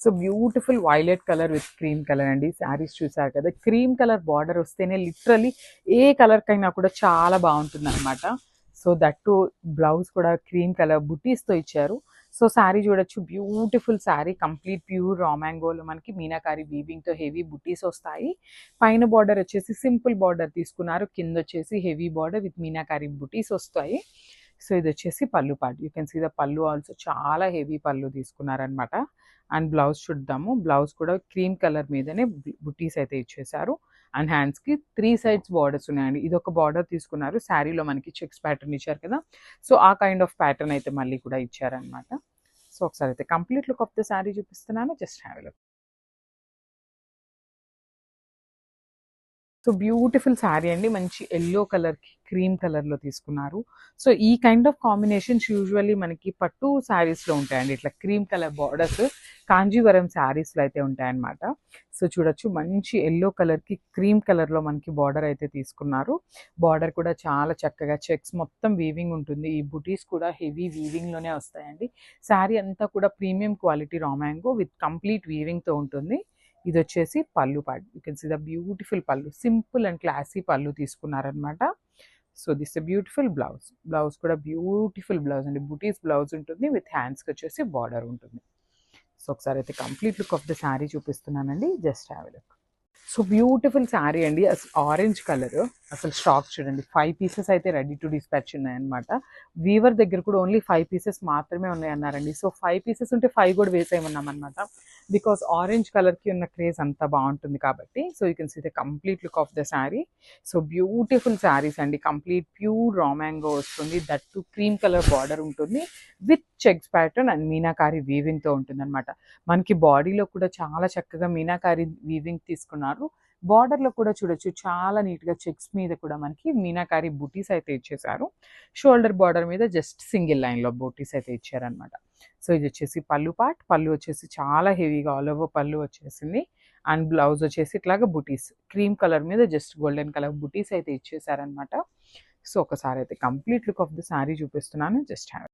So beautiful violet colour with cream colour అండి. శారీస్ చూసారు కదా, క్రీమ్ కలర్ బార్డర్ వస్తేనే లిటరలీ ఏ కలర్ కైనా కూడా చాలా బాగుంటుంది అనమాట. సో దట్ టు బ్లౌజ్ కూడా క్రీమ్ కలర్ బుటీస్తో ఇచ్చారు. సో శారీ చూడొచ్చు, బ్యూటిఫుల్ శారీ, కంప్లీట్ ప్యూర్ రా మ్యాంగోలో మనకి మీనాకారి వీవింగ్తో హెవీ బుటీస్ వస్తాయి. పైన బార్డర్ వచ్చేసి సింపుల్ బార్డర్ తీసుకున్నారు, కింద వచ్చేసి హెవీ బార్డర్ విత్ మీనాకారి బుటీస్ వస్తాయి. సో ఇది వచ్చేసి పళ్ళు part. You can see the పళ్ళు ఆల్సో చాలా హెవీ పళ్ళు తీసుకున్నారనమాట. అండ్ బ్లౌజ్ చూద్దాము. బ్లౌజ్ కూడా క్రీమ్ కలర్ మీదనే బుటీస్ అయితే ఇచ్చేసారు. అండ్ హ్యాండ్స్కి 3 సైడ్స్ బార్డర్స్ ఉన్నాయండి. ఇది ఒక బార్డర్ తీసుకున్నారు, శారీలో మనకి చెక్స్ ప్యాటర్న్ ఇచ్చారు కదా, సో ఆ కైండ్ ఆఫ్ ప్యాటర్న్ అయితే మళ్ళీ కూడా ఇచ్చారనమాట. సో ఒకసారి అయితే complete look of the sari చూపిస్తున్నాను, just have a look. So beautiful sari అండి, మంచి ఎల్లో కలర్కి క్రీమ్ కలర్లో తీసుకున్నారు. సో ఈ కైండ్ ఆఫ్ కాంబినేషన్స్ యూజువల్లీ మనకి పట్టు శారీస్లో ఉంటాయండి, ఇట్లా క్రీమ్ కలర్ బార్డర్స్ కాంజీవరం శారీస్లో అయితే ఉంటాయన్నమాట. సో చూడొచ్చు, మంచి ఎల్లో కలర్కి క్రీమ్ కలర్లో మనకి బార్డర్ అయితే తీసుకున్నారు. బార్డర్ కూడా చాలా చక్కగా చెక్స్ మొత్తం వీవింగ్ ఉంటుంది. ఈ బుటీస్ కూడా హెవీ వీవింగ్లోనే వస్తాయండి. శారీ అంతా కూడా premium quality raw mango with complete వీవింగ్తో ఉంటుంది. ఇది వచ్చేసి పళ్ళు part. You can see the beautiful పళ్ళు, సింపుల్ అండ్ క్లాసీ పళ్ళు తీసుకున్నారనమాట. So this beautiful blouse. Blouse కూడా బ్యూటిఫుల్ బ్లౌజ్ అండి, బుటీస్ బ్లౌజ్ ఉంటుంది విత్ హ్యాండ్స్కి వచ్చేసి బార్డర్ ఉంటుంది. సో ఒకసారి అయితే complete look of the sari చూపిస్తున్నానండి, just have a look. So beautiful sari అండి, ఆరెంజ్ కలర్. అసలు స్టాక్ చూడండి, 5 పీసెస్ అయితే రెడీ టు డిస్పాచ్ ఉన్నాయన్నమాట. వీవర్ దగ్గర కూడా ఓన్లీ 5 పీసెస్ మాత్రమే ఉన్నాయన్నారండి. సో 5 పీసెస్ ఉంటే 5 కూడా వేసేయమన్నాం అనమాట, బికాస్ ఆరెంజ్ కలర్కి ఉన్న క్రేజ్ అంతా బాగుంటుంది కాబట్టి. So you can see the complete look of the sari. So beautiful saris అండి, కంప్లీట్ ప్యూర్ రా మ్యాంగో వస్తుంది, that too cream colour border ఉంటుంది విత్ చెక్స్ ప్యాటర్న్ అండ్ మీనాకారి వీవింగ్తో ఉంటుంది అనమాట. మనకి బాడీలో కూడా చాలా చక్కగా మీనాకారి వీవింగ్ తీసుకున్నారు. బార్డర్లో కూడా చూడొచ్చు, చాలా నీట్గా చెక్స్ మీద కూడా మనకి మీనాకారి బూటీస్ అయితే ఇచ్చేసారు. షోల్డర్ బార్డర్ మీద జస్ట్ సింగిల్ లైన్లో బూటీస్ అయితే ఇచ్చారనమాట. సో ఇది వచ్చేసి పళ్ళు పార్ట్. పళ్ళు వచ్చేసి చాలా హెవీగా ఆల్ ఓవర్ పళ్ళు వచ్చేసింది. అండ్ బ్లౌజ్ వచ్చేసి ఇట్లాగా బుటీస్ క్రీమ్ కలర్ మీద జస్ట్ గోల్డెన్ కలర్ బుటీస్ అయితే ఇచ్చేసారనమాట. సో ఒకసారి అయితే complete look of the sari చూపిస్తున్నాను, జస్ట్ హ్యావ్